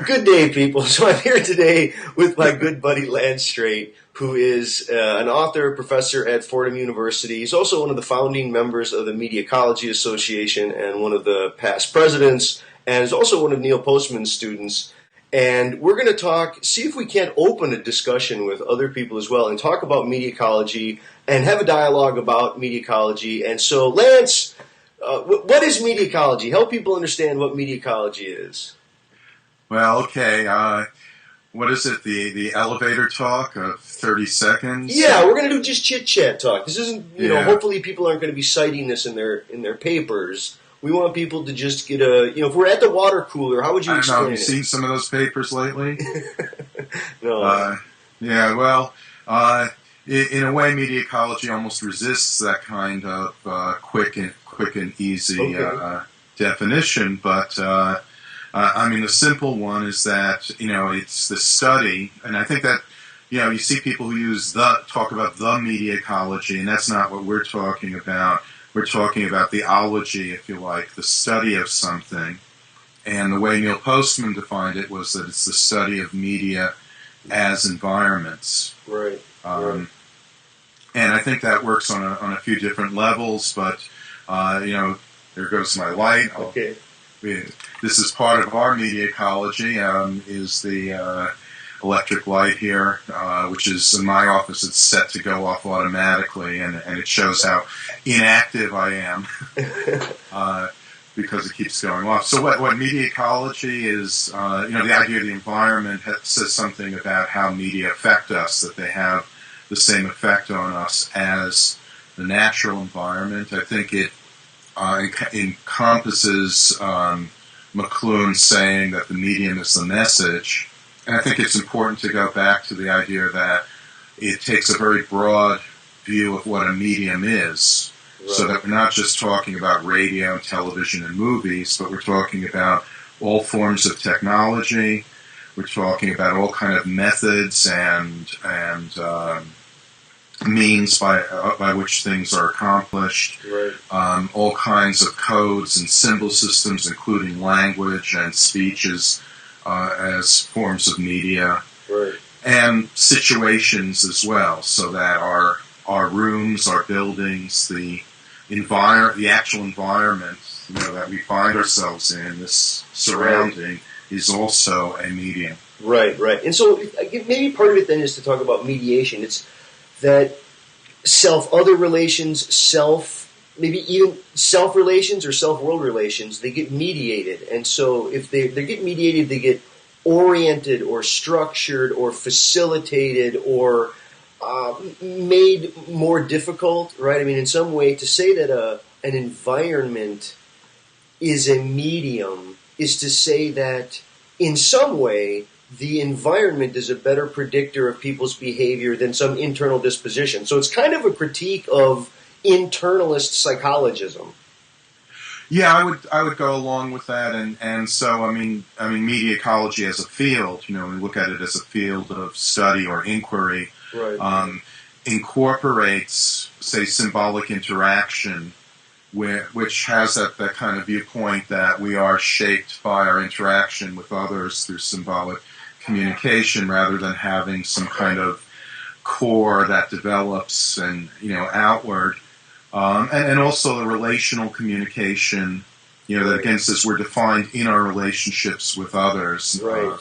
Good day, people. So I'm here today with my good buddy Lance Strate, who is an author, professor at Fordham University. He's also one of the founding members of the Media Ecology Association and one of the past presidents, and is also one of Neil Postman's students. And we're going to see if we can't open a discussion with other people as well and talk about media ecology and have a dialogue about media ecology. And so, Lance, what is media ecology? Help people understand what media ecology is. Well, okay. What is it? The elevator talk of 30 seconds? Yeah, we're going to do just chit-chat talk. This isn't, hopefully people aren't going to be citing this in their papers. We want people to just get if we're at the water cooler, how would you explain it? Have you seen some of those papers lately? No. Yeah, well, in a way, media ecology almost resists that kind of quick and easy definition, but the simple one is that, it's the study, and I think that, you see people who talk about the media ecology, and that's not what we're talking about. We're talking about the ology, if you like, the study of something. And the way Neil Postman defined it was that it's the study of media as environments. Right. And I think that works on a few different levels, but, there goes my light. Okay. This is part of our media ecology, is the electric light here, which is in my office. It's set to go off automatically, and it shows how inactive I am because it keeps going off. So what media ecology is, the idea of the environment says something about how media affect us, that they have the same effect on us as the natural environment. I think it encompasses McLuhan saying that the medium is the message. And I think it's important to go back to the idea that it takes a very broad view of what a medium is, so that we're not just talking about radio, television, and movies, but we're talking about all forms of technology. We're talking about all kind of methods and means by which things are accomplished. Right. All kinds of codes and symbol systems, including language and speeches, as forms of media, right. And situations as well, so that our rooms, our buildings, the actual environment that we find ourselves in, this surrounding, is also a medium. Right. And so maybe part of it then is to talk about mediation. It's that self-other relations, maybe even self-relations or self-world relations, they get mediated. And so if they get mediated, they get oriented or structured or facilitated or made more difficult, right? I mean, in some way, to say that an environment is a medium is to say that in some way the environment is a better predictor of people's behavior than some internal disposition. So it's kind of a critique of internalist psychologism. Yeah, I would go along with that, and so I mean media ecology as a field, we look at it as a field of study or inquiry, right. Incorporates, say, symbolic interaction, which has that kind of viewpoint that we are shaped by our interaction with others through symbolic communication, rather than having some kind of core that develops and outward. And also the relational communication, that again says we're defined in our relationships with others, right.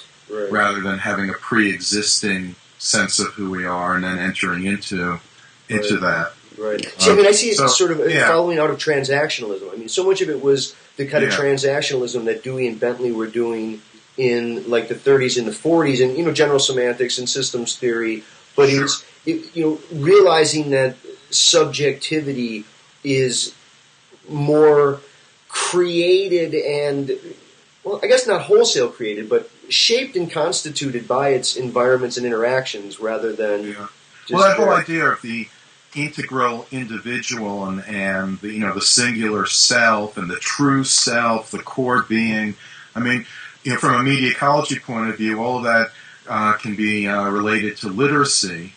Rather than having a pre-existing sense of who we are and then entering into that. Right. See, I see it sort of following out of transactionalism. I mean, so much of it was the kind of transactionalism that Dewey and Bentley were doing in like the 30s and the 40s, and general semantics and systems theory. But it's realizing that subjectivity is more created and, well, I guess not wholesale created, but shaped and constituted by its environments and interactions rather than well, that whole idea of the integral individual and the singular self and the true self, the core being. I mean, from a media ecology point of view, all of that can be related to literacy.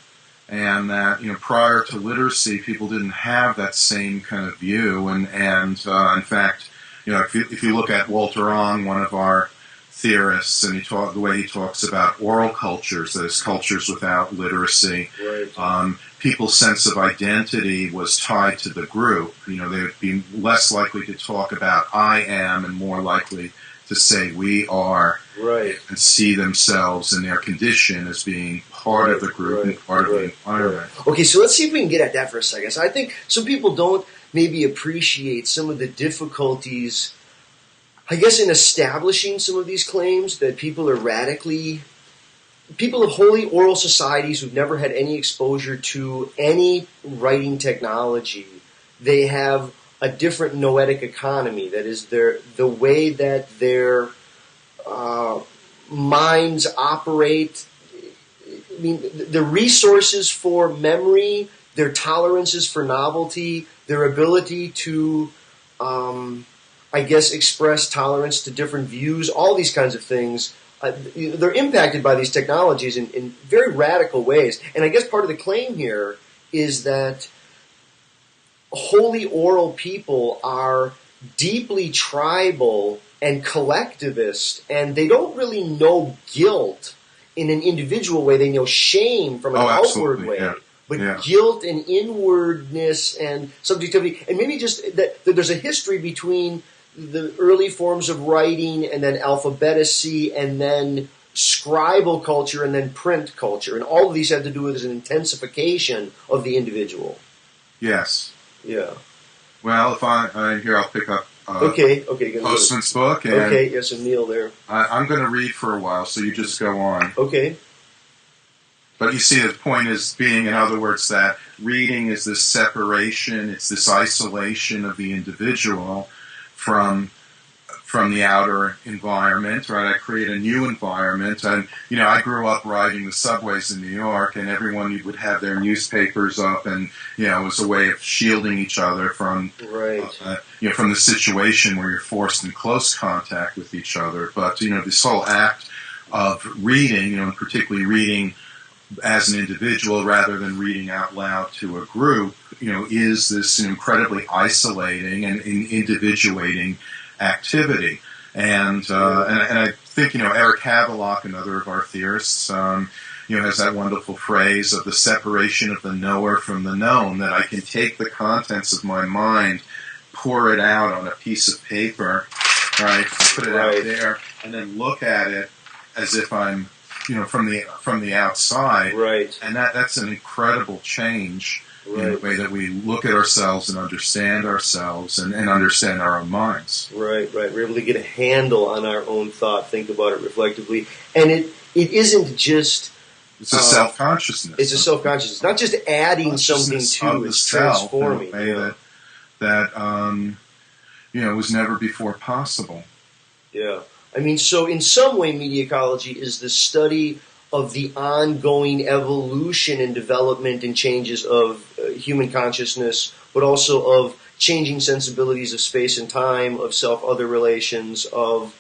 And that, prior to literacy, people didn't have that same kind of view. And in fact, if you look at Walter Ong, one of our theorists, and the way he talks about oral cultures, that is, cultures without literacy. Right. People's sense of identity was tied to the group. They would be less likely to talk about "I am" and more likely to say "we are," right, and see themselves and their condition as being part of the group and part of the environment. Okay, so let's see if we can get at that for a second. So I think some people don't maybe appreciate some of the difficulties, I guess, in establishing some of these claims that people of wholly oral societies who've never had any exposure to any writing technology, they have a different noetic economy. That is, the way that their minds operate. I mean, the resources for memory, their tolerances for novelty, their ability to, I guess, express tolerance to different views, all these kinds of things. They're impacted by these technologies in very radical ways. And I guess part of the claim here is that wholly oral people are deeply tribal and collectivist, and they don't really know guilt in an individual way. They know shame from an outward way. Yeah. But guilt and inwardness and subjectivity, and maybe just that there's a history between the early forms of writing and then alphabetacy and then scribal culture and then print culture. And all of these have to do with an intensification of the individual. Yes. Yeah. Well, if I'm here, I'll pick up okay. Postman's book. And okay, yes, a Neil there. I'm going to read for a while, so you just go on. Okay. But you see, the point is being, in other words, that reading is this separation, it's this isolation of the individual from the outer environment, right? I create a new environment. And, I grew up riding the subways in New York, and everyone would have their newspapers up, and, it was a way of shielding each other from, from the situation where you're forced in close contact with each other. But, this whole act of reading, and particularly reading as an individual rather than reading out loud to a group, is this incredibly isolating and individuating activity. And I think, Eric Havelock, another of our theorists, has that wonderful phrase of the separation of the knower from the known, that I can take the contents of my mind, pour it out on a piece of paper, right, put it out there, and then look at it as if I'm from the outside, right? And that's an incredible change in the way that we look at ourselves and understand ourselves and understand our own minds. Right. We're able to get a handle on our own thought, think about it reflectively, and it isn't just. It's a self-consciousness. It's a self-consciousness, not just adding something to. It's transforming. In a way that was never before possible. Yeah. I mean, so in some way, media ecology is the study of the ongoing evolution and development and changes of human consciousness, but also of changing sensibilities of space and time, of self-other relations, of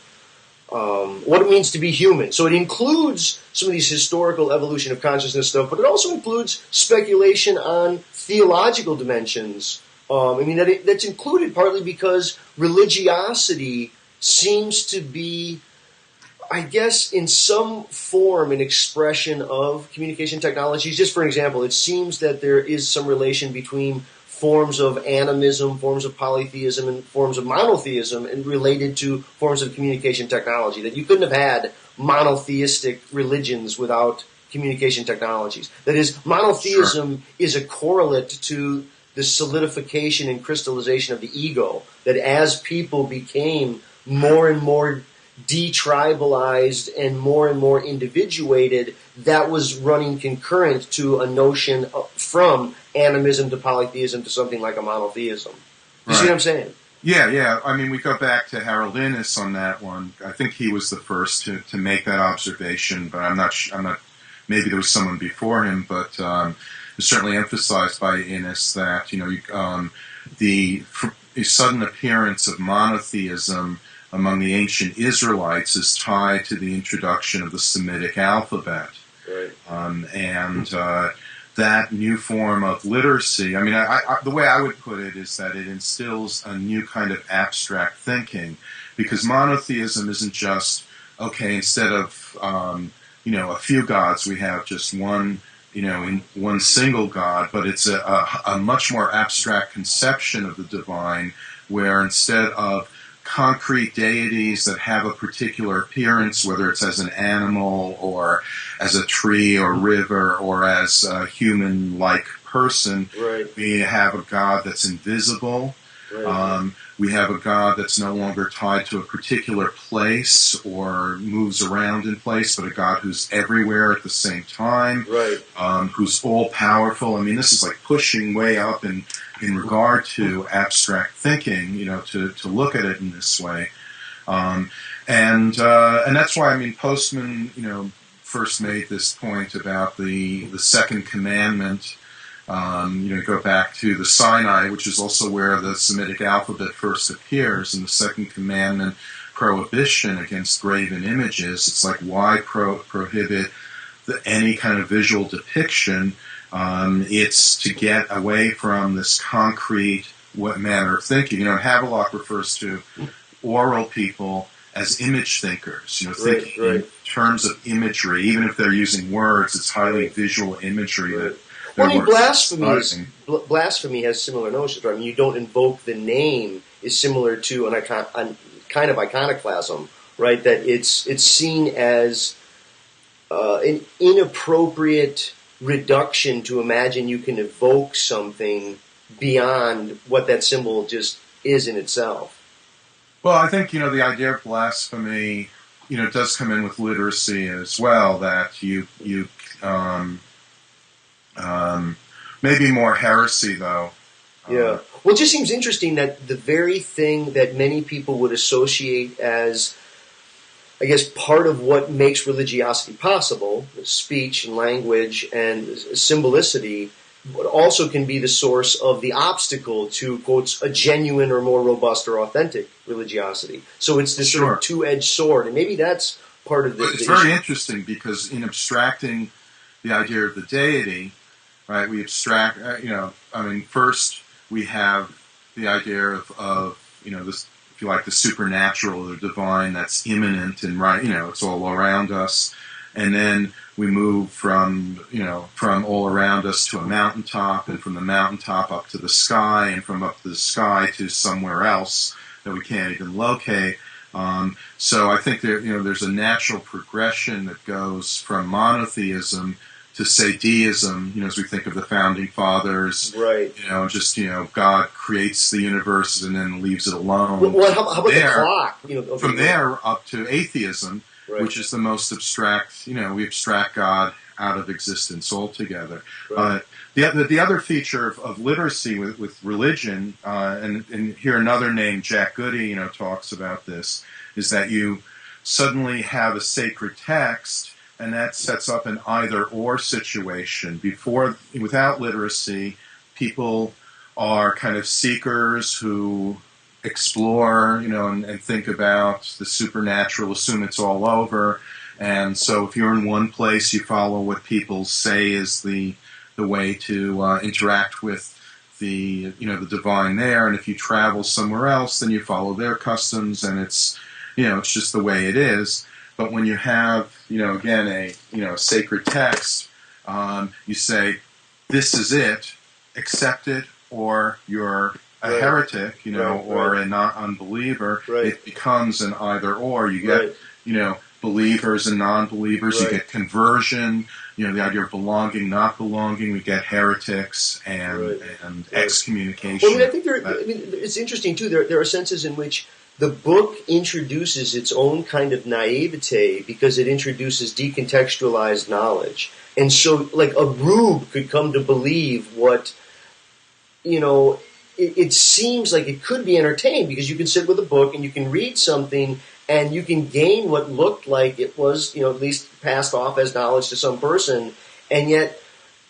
what it means to be human. So it includes some of these historical evolution of consciousness stuff, but it also includes speculation on theological dimensions. That's included partly because religiosity seems to be, I guess, in some form an expression of communication technologies. Just for example, it seems that there is some relation between forms of animism, forms of polytheism, and forms of monotheism, and related to forms of communication technology. That you couldn't have had monotheistic religions without communication technologies. That is, monotheism is a correlate to the solidification and crystallization of the ego. That as people became more and more detribalized and more individuated, that was running concurrent to a notion from animism to polytheism to something like a monotheism. You see what I'm saying? Yeah. I mean, we go back to Harold Innis on that one. I think he was the first to make that observation, but I'm not. Maybe there was someone before him, but it's certainly emphasized by Innis that the sudden appearance of monotheism among the ancient Israelites is tied to the introduction of the Semitic alphabet. Right. And that new form of literacy, the way I would put it is that it instills a new kind of abstract thinking, because monotheism isn't just okay, instead of a few gods, we have just one, in one single God, but it's a much more abstract conception of the divine, where instead of concrete deities that have a particular appearance, whether it's as an animal or as a tree or river or as a human-like person, right. We have a God that's invisible. Right. We have a God that's no longer tied to a particular place or moves around in place, but a God who's everywhere at the same time, right. Who's all-powerful. I mean, this is like pushing way up in regard to abstract thinking, to look at it in this way. And that's why, I mean, Postman, first made this point about the second commandment. Go back to the Sinai, which is also where the Semitic alphabet first appears, and the second commandment, prohibition against graven images. It's like, why prohibit any kind of visual depiction? It's to get away from this concrete manner of thinking. Havelock refers to oral people as image thinkers, thinking in terms of imagery. Even if they're using words, it's highly visual imagery that. Well, I mean, blasphemy has similar notions, right? I mean, you don't invoke the name is similar to an kind of iconoclasm, right? That it's seen as an inappropriate reduction to imagine you can evoke something beyond what that symbol just is in itself. Well, I think, the idea of blasphemy, does come in with literacy as well, that you maybe more heresy, though. Yeah. Well, it just seems interesting that the very thing that many people would associate as, I guess, part of what makes religiosity possible, speech and language and symbolicity, but also can be the source of the obstacle to, quotes, a genuine or more robust or authentic religiosity. So it's this sort of two-edged sword, and maybe that's part of the It's very interesting, because in abstracting the idea of the deity, right, we abstract, first we have the idea of this, if you like, the supernatural or divine that's immanent and it's all around us. And then we move from all around us to a mountaintop, and from the mountaintop up to the sky, and from up to the sky to somewhere else that we can't even locate. So I think there's a natural progression that goes from monotheism to, say, deism, as we think of the founding fathers, right? God creates the universe and then leaves it alone. Well, how about the clock? From there up to atheism, right. Which is the most abstract. We abstract God out of existence altogether. Right. The other feature of literacy with religion, and here another name, Jack Goody, talks about this, is that you suddenly have a sacred text. And that sets up an either-or situation. Without literacy, people are kind of seekers who explore, and think about the supernatural, assume it's all over. And so if you're in one place, you follow what people say is the way to interact with the divine there. And if you travel somewhere else, then you follow their customs, and it's just the way it is. But when you have, again, a sacred text, you say, this is it, accept it, or you're a heretic, or a non-unbeliever. Right. It becomes an either-or. You get, believers and non-believers. You get conversion, the idea of belonging, not belonging. We get heretics and excommunication. Well, I think it's interesting, too. There are senses in which the book introduces its own kind of naivete because it introduces decontextualized knowledge. And so, like, a rube could come to believe what, it seems like it could be entertained, because you can sit with a book and you can read something and you can gain what looked like it was, at least passed off as knowledge to some person. And yet,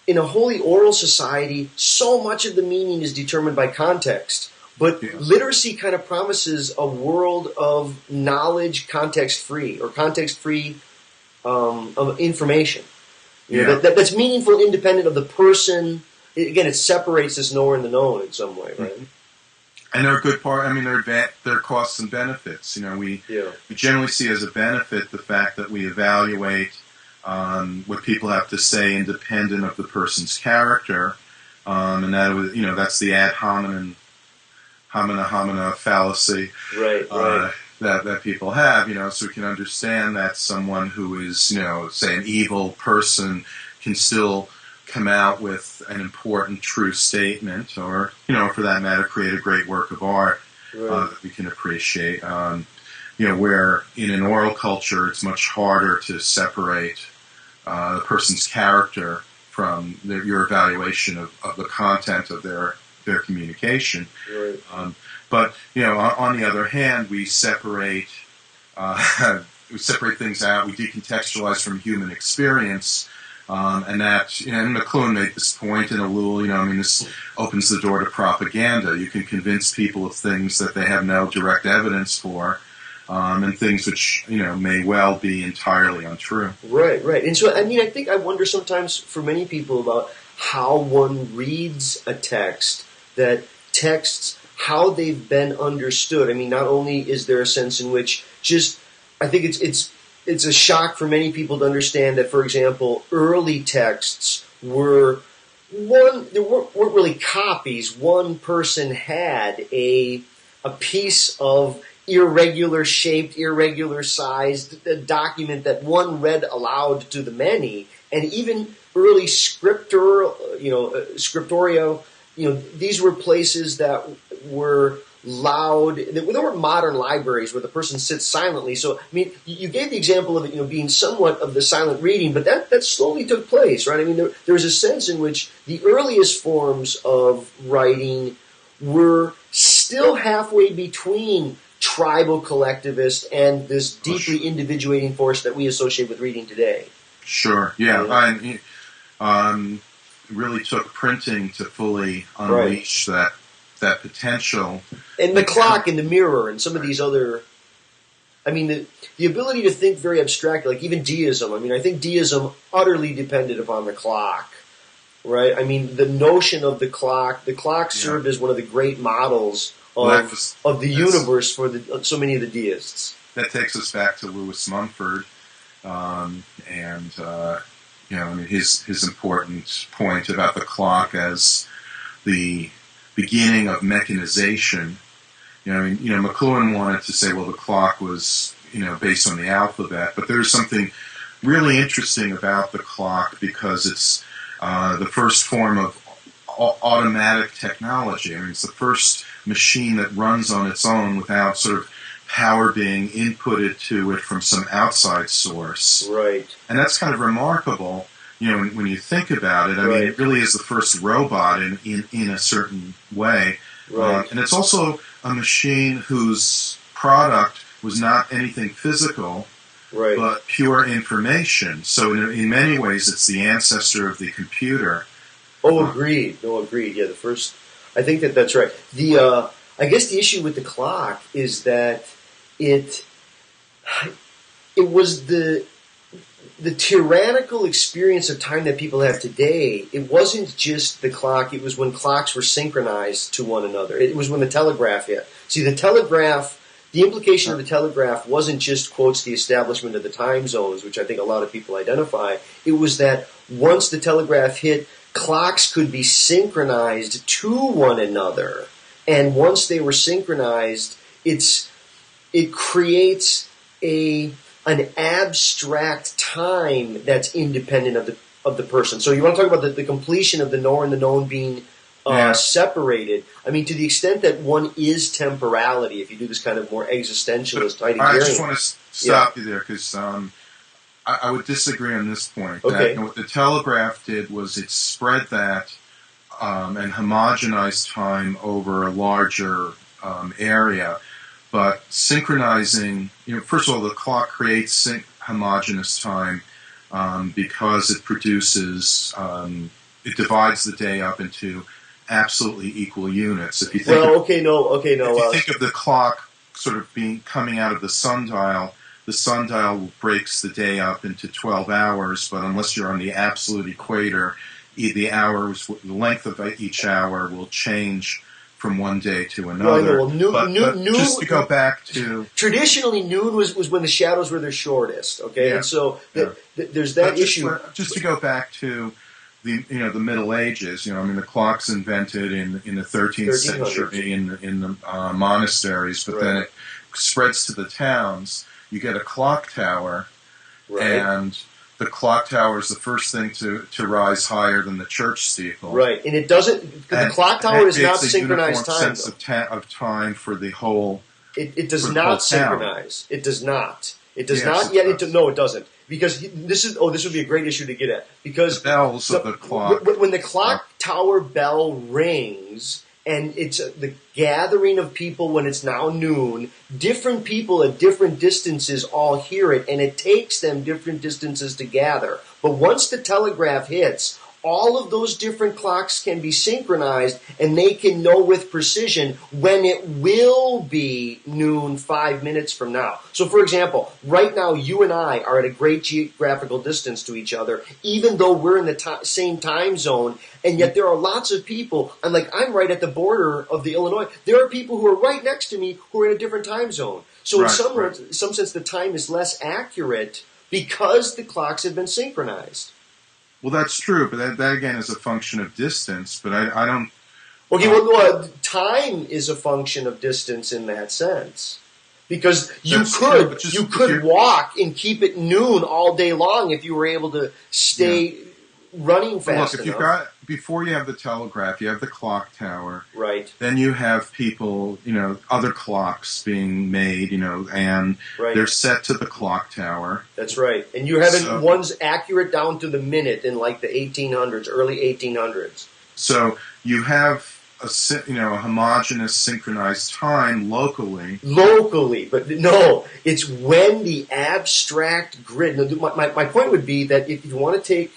in a wholly oral society, so much of the meaning is determined by context. But literacy kind of promises a world of knowledge context-free, or context-free of information. That's meaningful, independent of the person. Again, it separates this knower and the known in some way, right? And they're a good part. I mean, they're costs and benefits. We generally see as a benefit the fact that we evaluate what people have to say independent of the person's character, and that's the ad hominem homina fallacy, right. That people have. So we can understand that someone who is, say, an evil person can still come out with an important true statement, or for that matter, create a great work of art that we can appreciate. Where in an oral culture, it's much harder to separate the person's character from your evaluation of the content of their communication. Right. But on the other hand, we separate things out. We decontextualize from human experience. And that, and McLuhan made this point in Ellul, this opens the door to propaganda. You can convince people of things that they have no direct evidence for, and things which, may well be entirely untrue. Right. And so, I wonder sometimes for many people about how one reads a text, that texts, how they've been understood. Not only is there a sense in which I think it's a shock for many people to understand that, for example, early texts weren't really copies. One person had a piece of irregular shaped, irregular sized document that one read aloud to the many, and even early scriptorio, these were places that were loud. There were modern libraries where the person sits silently. So, you gave the example of it, being somewhat of the silent reading, but that slowly took place, right? There was a sense in which the earliest forms of writing were still halfway between tribal collectivist and this deeply individuating force that we associate with reading today. Sure, yeah. It really took printing to fully unleash that potential. And the clock and the mirror and some of these other, the ability to think very abstract, like even deism. I think deism utterly depended upon the clock, right? The notion of the clock served as one of the great models of the universe for so many of the deists. That takes us back to Lewis Mumford, his important point about the clock as the beginning of mechanization. McLuhan wanted to say, well, the clock was, based on the alphabet, but there's something really interesting about the clock because it's the first form of automatic technology. It's the first machine that runs on its own without sort of power being inputted to it from some outside source. Right. And that's kind of remarkable. When you think about it, it really is the first robot in a certain way. Right. And it's also a machine whose product was not anything physical, but pure information. So in many ways, it's the ancestor of the computer. Oh, agreed. Yeah, the first. I think that's right. I guess the issue with the clock is that it was the tyrannical experience of time that people have today. It wasn't just the clock. It was when clocks were synchronized to one another. It was when the telegraph hit. See, the implication of the telegraph wasn't just, quotes, the establishment of the time zones, which I think a lot of people identify. It was that once the telegraph hit, clocks could be synchronized to one another. And once they were synchronized, it creates an abstract time that's independent of the person. So you want to talk about the completion of the knower and the known being separated. To the extent that one is temporality, if you do this kind of more existentialist Heideggerian. I just want to stop you there because I would disagree on this point. Okay. That what the telegraph did was it spread that and homogenized time over a larger area. But synchronizing, first of all, the clock creates homogeneous time because it produces, it divides the day up into absolutely equal units. If you think If you think of the clock sort of coming out of the sundial breaks the day up into 12 hours, but unless you're on the absolute equator, the length of each hour will change from one day to Well, I another. know. Well, But just to go back to traditionally, noon was when the shadows were their shortest. Okay, yeah, and so yeah. there's that issue. Just to go back to the Middle Ages. I mean, the clock's invented in the 13th century in the monasteries, but then it spreads to the towns. You get a clock tower, and the clock tower is the first thing to rise higher than the church steeple. Right, and it doesn't. The clock tower is not synchronized time. Sense of time for the whole. It does not synchronize. It does not. It does not. Yes, no, it doesn't. Because this would be a great issue to get at. Because the bells of the clock. When the clock tower bell rings, and it's the gathering of people when it's now noon, different people at different distances all hear it, and it takes them different distances to gather. But once the telegraph hits, all of those different clocks can be synchronized, and they can know with precision when it will be noon 5 minutes from now. So, for example, right now you and I are at a great geographical distance to each other, even though we're in the same time zone, and yet there are lots of people, and I'm right at the border of the Illinois, there are people who are right next to me who are in a different time zone. So in some sense, the time is less accurate because the clocks have been synchronized. Well, that's true, but that again is a function of distance. But I don't. Okay, well, time is a function of distance in that sense, because you could walk and keep it noon all day long if you were able to stay running fast enough. Before you have the telegraph, you have the clock tower. Right. Then you have people, other clocks being made, and they're set to the clock tower. That's right. And you have one's accurate down to the minute in the 1800s, early 1800s. So you have a homogeneous synchronized time locally. Locally, but no, it's when the abstract grid. My point would be that if you want to take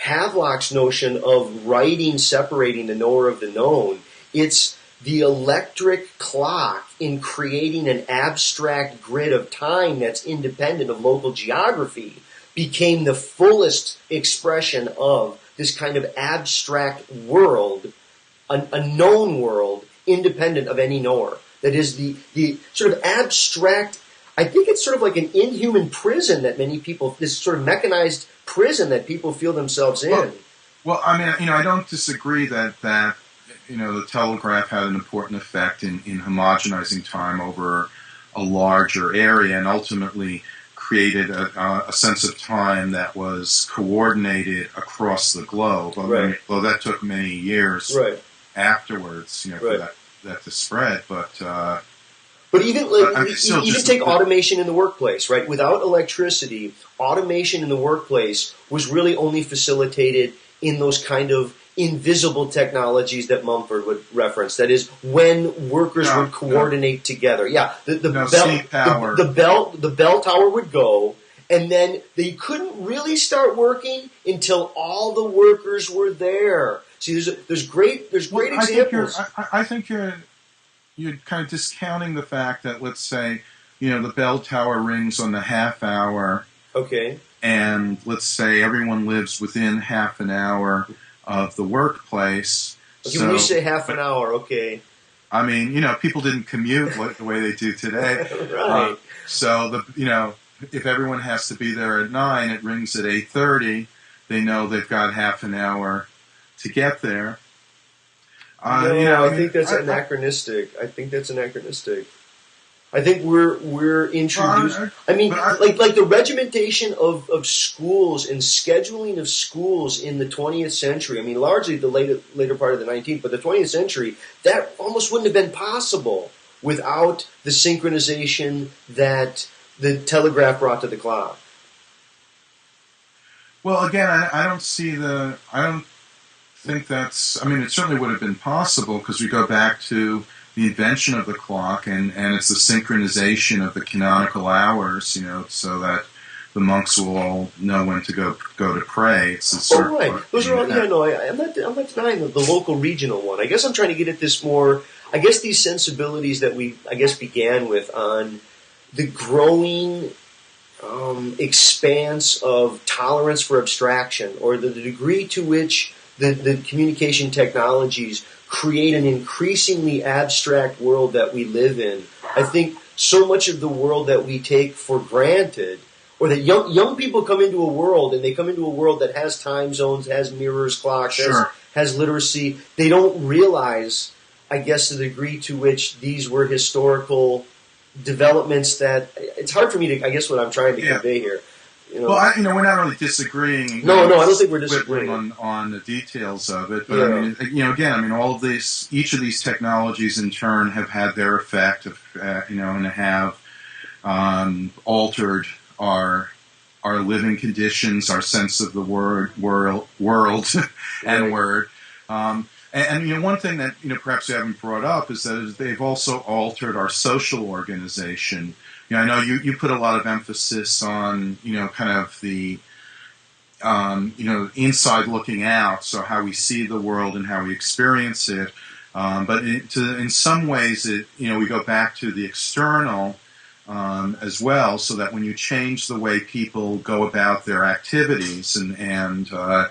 Havelock's notion of writing separating the knower of the known, it's the electric clock in creating an abstract grid of time that's independent of local geography became the fullest expression of this kind of abstract world, a known world independent of any knower. That is the sort of abstract, I think it's sort of like an inhuman prison that many people, this sort of mechanized prison that people feel themselves in. Well, I mean, I don't disagree that the telegraph had an important effect in homogenizing time over a larger area and ultimately created a sense of time that was coordinated across the globe. Well, that took many years afterwards, for that to spread, But even take automation in the workplace, right? Without electricity, automation in the workplace was really only facilitated in those kind of invisible technologies that Mumford would reference. That is, when workers would coordinate together. Yeah, the bell tower would go, and then they couldn't really start working until all the workers were there. See, there's great examples. I think you're kind of discounting the fact that, let's say, the bell tower rings on the half hour. Okay. And let's say everyone lives within half an hour of the workplace. Okay, when you say half an hour, okay. I mean, people didn't commute the way they do today. Right. So if everyone has to be there at 9, it rings at 8:30. They know they've got half an hour to get there. I think that's anachronistic. I think we're introduced. Like the regimentation of schools and scheduling of schools in the 20th century. I mean, largely the later part of the 19th, but the 20th century, that almost wouldn't have been possible without the synchronization that the telegraph brought to the clock. Well, again, I don't think that's. I mean, it certainly would have been possible because we go back to the invention of the clock, and it's the synchronization of the canonical hours, so that the monks will all know when to go to pray. It's right. Those are all. Yeah, no, I'm not denying the local regional one. I guess I'm trying to get at this more. I guess these sensibilities that we, began with on the growing expanse of tolerance for abstraction, or the degree to which the communication technologies create an increasingly abstract world that we live in. I think so much of the world that we take for granted, or that young people come into a world, and they come into a world that has time zones, has mirrors, clocks, Sure. has literacy. They don't realize, I guess, the degree to which these were historical developments that it's hard for me to, I guess what I'm trying to convey here. Well, we're not really disagreeing. No, I don't think we're disagreeing on the details of it. But again, all of these, each of these technologies in turn have had their effect, and have altered our living conditions, our sense of the world, and word. And one thing that perhaps we haven't brought up is that they've also altered our social organization. I know you put a lot of emphasis on kind of the inside looking out, so how we see the world and how we experience it. But in some ways, we go back to the external as well, so that when you change the way people go about their activities and the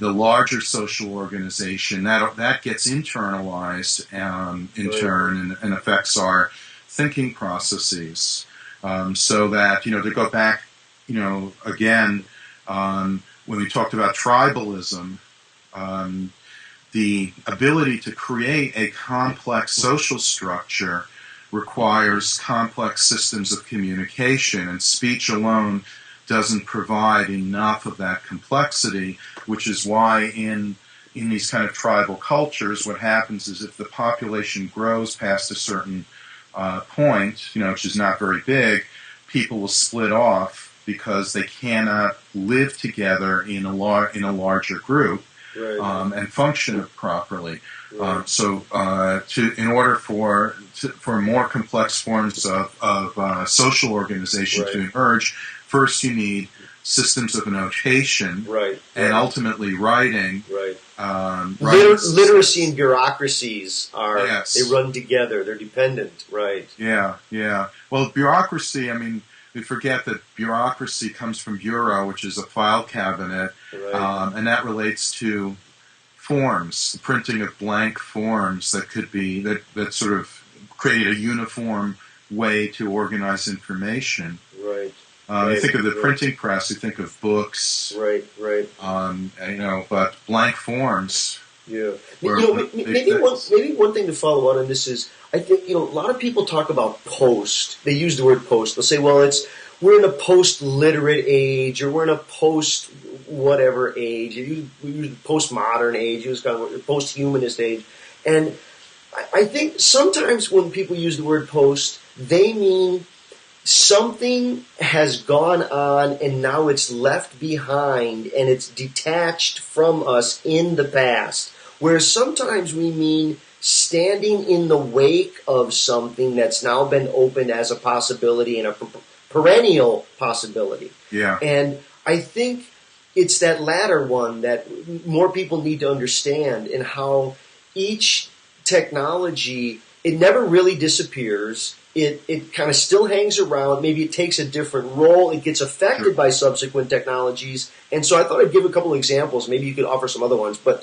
larger social organization, that gets internalized in turn and affects our thinking processes. So that, to go back, again, when we talked about tribalism, the ability to create a complex social structure requires complex systems of communication, and speech alone doesn't provide enough of that complexity, which is why in these kind of tribal cultures, what happens is if the population grows past a certain point, which is not very big, people will split off because they cannot live together in a larger group and function properly. Right. In order for more complex forms of social organization to emerge, first you need systems of notation, and ultimately writing. Literacy and bureaucracies they run together. They're dependent. Right. Yeah. Well, bureaucracy, we forget that bureaucracy comes from bureau, which is a file cabinet, and that relates to forms, the printing of blank forms that could be, that sort of create a uniform way to organize information. You think of the printing press, you think of books. But blank forms. Yeah. Maybe one thing to follow on this is, I think, a lot of people talk about post. They use the word post. They'll say, well, we're in a post-literate age, or we're in a post-whatever age. We use postmodern age. It was kind of a post-humanist age. And I think sometimes when people use the word post, they mean something has gone on and now it's left behind and it's detached from us in the past. Whereas sometimes we mean standing in the wake of something that's now been opened as a possibility and a perennial possibility. Yeah. And I think it's that latter one that more people need to understand, and how each technology, it never really disappears. It kind of still hangs around. Maybe it takes a different role. It gets affected by subsequent technologies. And so I thought I'd give a couple of examples. Maybe you could offer some other ones. But,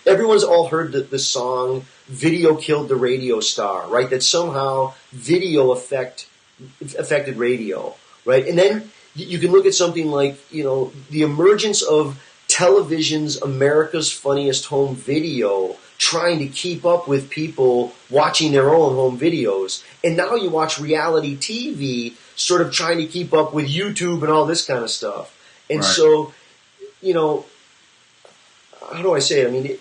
everyone's all heard the song, "Video Killed the Radio Star," right? That somehow video affected radio, right? And then you can look at something like, the emergence of television's America's Funniest Home Video, trying to keep up with people watching their own home videos. And now you watch reality TV sort of trying to keep up with YouTube and all this kind of stuff. And so, how do I say it?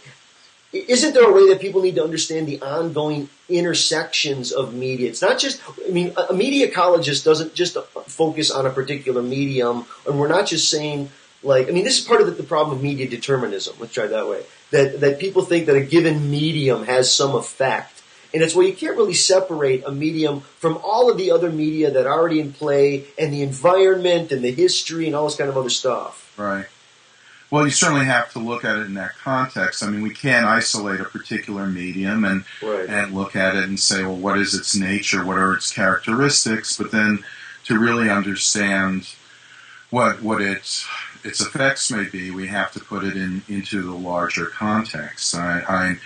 Isn't there a way that people need to understand the ongoing intersections of media? It's not just, a media ecologist doesn't just focus on a particular medium, and we're not just saying, this is part of the problem of media determinism. Let's try it that way. That people think that a given medium has some effect. And it's you can't really separate a medium from all of the other media that are already in play, and the environment and the history and all this kind of other stuff. Right. Well, you certainly have to look at it in that context. We can't isolate a particular medium and look at it and say, well, what is its nature? What are its characteristics? But then to really understand what its its effects may be, we have to put it into the larger context. I'm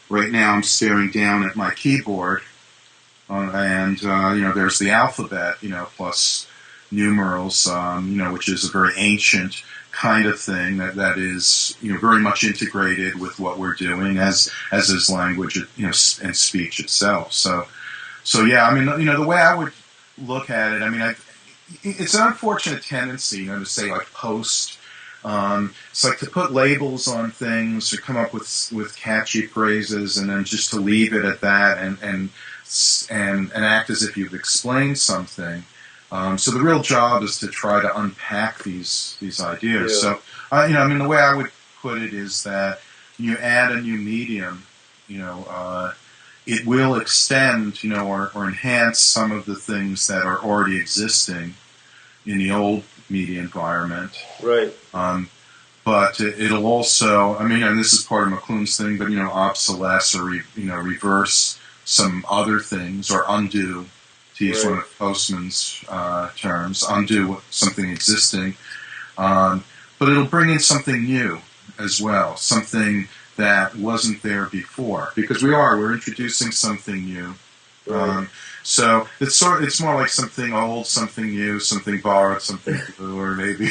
right now I'm staring down at my keyboard, and there's the alphabet, plus numerals, which is a very ancient kind of thing that is very much integrated with what we're doing as is language, and speech itself. So yeah, I mean, the way I would look at it, I mean, it's an unfortunate tendency, to say like post. It's like to put labels on things or come up with catchy phrases and then just to leave it at that and act as if you've explained something. So the real job is to try to unpack these ideas. Yeah. So the way I would put it is that you add a new medium, it will extend, or enhance some of the things that are already existing in the old media environment. Right. But it'll also, and this is part of McLuhan's thing, but, obsolesce or, reverse some other things or undo, to use one of Postman's terms, undo something existing. But it'll bring in something new as well, something that wasn't there before, because we're introducing something new. So it's more like something old, something new, something borrowed, something newer, maybe.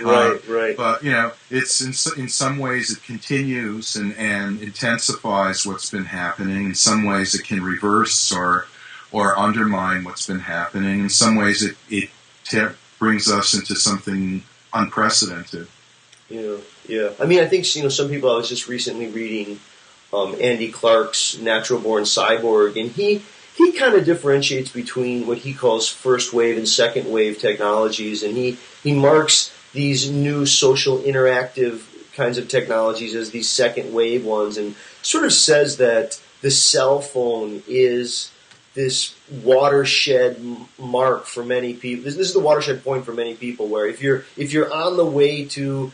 Right. But it's in some ways it continues and intensifies what's been happening. In some ways it can reverse or undermine what's been happening. In some ways it brings us into something unprecedented. Yeah. I mean, I think some people. I was just recently reading Andy Clark's Natural Born Cyborg, and he kind of differentiates between what he calls first wave and second wave technologies, and he marks these new social interactive kinds of technologies as these second wave ones, and sort of says that the cell phone is this watershed mark for many people. This is the watershed point for many people, where if you're on the way to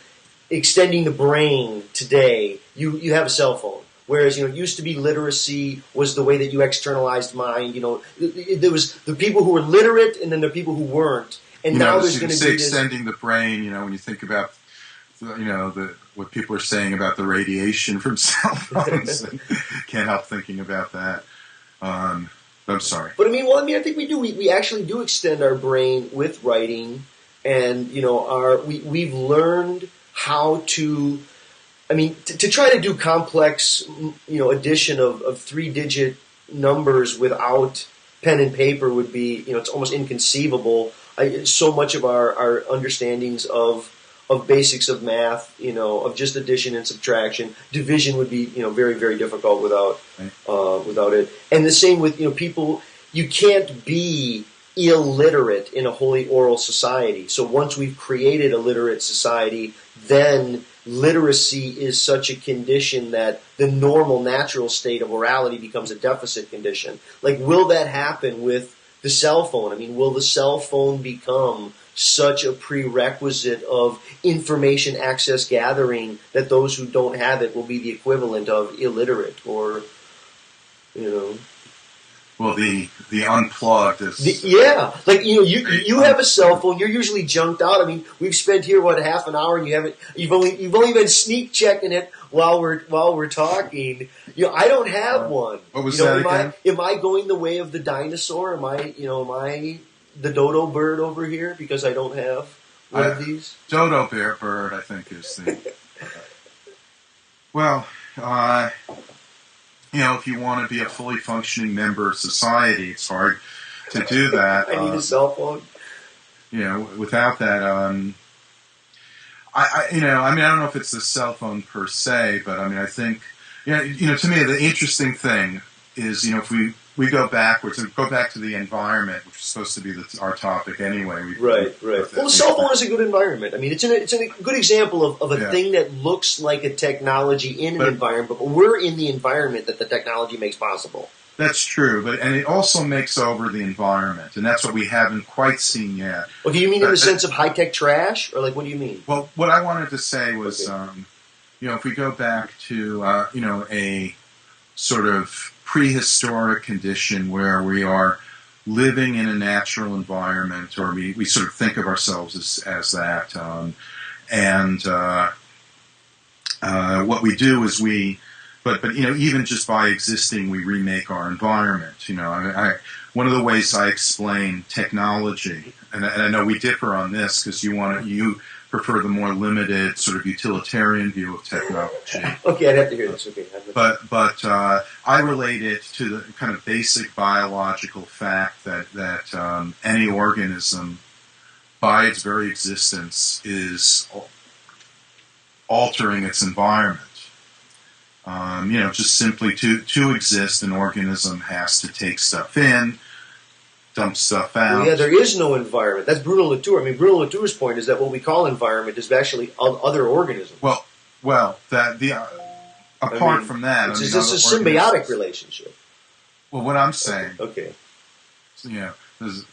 extending the brain today, you have a cell phone. Whereas, it used to be literacy was the way that you externalized mind. There was the people who were literate, and then the people who weren't. And now there's going to be extending the brain. When you think about, what people are saying about the radiation from cell phones, can't help thinking about that. I'm sorry. But I think we do. We actually do extend our brain with writing, and we've learned how to. To try to do complex, addition of 3-digit numbers without pen and paper would be, it's almost inconceivable. So much of our understandings of basics of math, of just addition and subtraction, division would be, very, very difficult without it. And the same with, people. You can't be illiterate in a wholly oral society. So once we've created a literate society, then literacy is such a condition that the normal natural state of orality becomes a deficit condition. Like, will that happen with the cell phone? Will the cell phone become such a prerequisite of information access gathering that those who don't have it will be the equivalent of illiterate, or, Well, the unplugged is... you have a cell phone. You're usually junked out. We've spent here half an hour, and you've only been sneak checking it while we're talking. I don't have one. What was that again? Am I going the way of the dinosaur? Am I the dodo bird over here because I don't have one of these? Dodo bird, I think, is the... Well, if you want to be a fully functioning member of society, it's hard to do that. I need a cell phone. Without that, I don't know if it's the cell phone per se, but I think, to me, the interesting thing is, if we go backwards and go back to the environment, which is supposed to be our topic anyway. Right. Well, the cell phone is a good environment. It's a good example of a thing that looks like a technology in an environment, but we're in the environment that the technology makes possible. That's true, and it also makes over the environment, and that's what we haven't quite seen yet. Well, do you mean in the sense of high-tech trash, or what do you mean? Well, what I wanted to say was, if we go back to, a sort of prehistoric condition where we are living in a natural environment, or we sort of think of ourselves as that. What we do is but even just by existing, we remake our environment. One of the ways I explain technology, and I know we differ on this because you prefer the more limited sort of utilitarian view of technology. Okay, I'd have to hear this. Okay, but I relate it to the kind of basic biological fact that any organism, by its very existence, is altering its environment. Just simply to exist, an organism has to take stuff in, dump stuff out. Well, yeah, there is no environment. That's Bruno Latour. I mean, Bruno Latour's point is that what we call environment is actually other organisms. Well, apart from that, it's a symbiotic relationship. Well, what I'm saying, okay, there's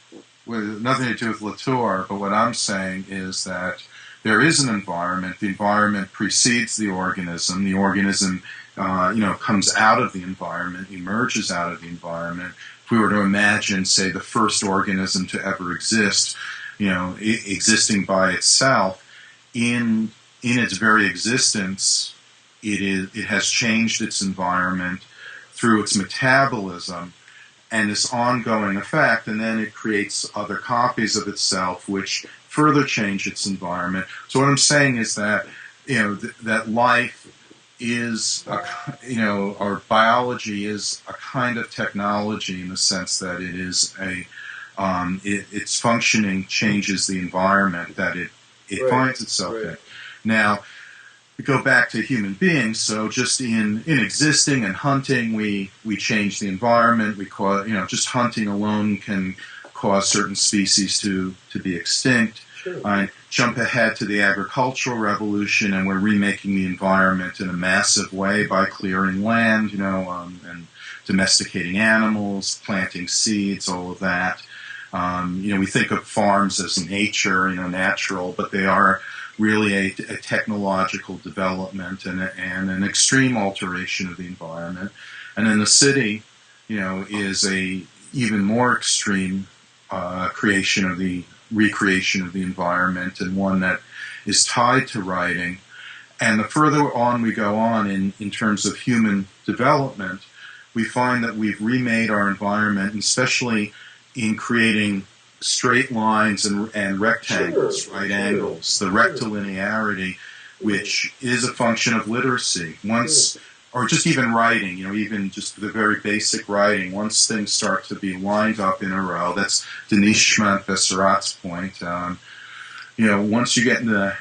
nothing to do with Latour, but what I'm saying is that there is an environment. The environment precedes the organism. The organism, comes out of the environment, emerges out of the environment. If we were to imagine, say, the first organism to ever exist, existing by itself, in its very existence, it has changed its environment through its metabolism and this ongoing effect, and then it creates other copies of itself, which further change its environment. So what I'm saying is that that life is or biology is a kind of technology in the sense that it is its functioning changes the environment that it finds itself in. Now, we go back to human beings. So just in existing and hunting, we change the environment. We cause just hunting alone can cause certain species to be extinct. Sure. I jump ahead to the agricultural revolution, and we're remaking the environment in a massive way by clearing land, and domesticating animals, planting seeds, all of that. We think of farms as nature, natural, but they are really a technological development and an extreme alteration of the environment. And then the city, is a even more extreme recreation of the environment, and one that is tied to writing. And the further on we go on in terms of human development, we find that we've remade our environment, and especially in creating straight lines and rectangles, angles, the rectilinearity, which is a function of literacy. Or just even writing, even just the very basic writing, once things start to be lined up in a row, that's Denise Schmandt-Besserat's point. Once you get into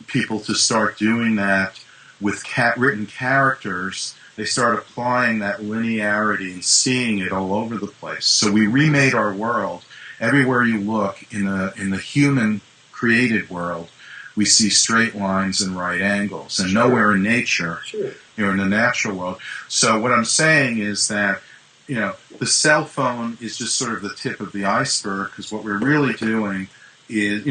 people to start doing that with written characters, they start applying that linearity and seeing it all over the place. So we remade our world. Everywhere you look in the human created world, we see straight lines and right angles, and nowhere in nature, in the natural world. So what I'm saying is that, the cell phone is just sort of the tip of the iceberg, because what we're really doing is,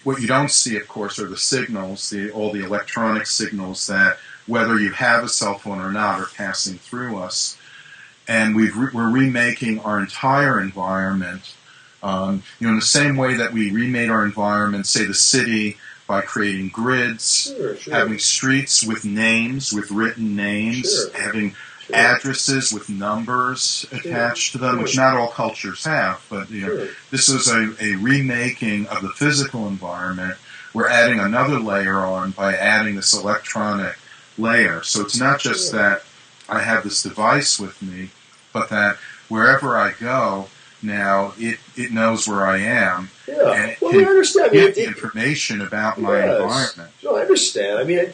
what you don't see, of course, are the signals, all the electronic signals that, whether you have a cell phone or not, are passing through us. And we're remaking our entire environment, in the same way that we remade our environment, say the city, by creating grids, having streets with names, with written names, having addresses with numbers attached to them, which not all cultures have. But this is a remaking of the physical environment. We're adding another layer on by adding this electronic layer. So it's not just that I have this device with me, but that wherever I go, now it knows where I am. Yeah, and it I can understand. get information about my environment. No, I understand. I mean,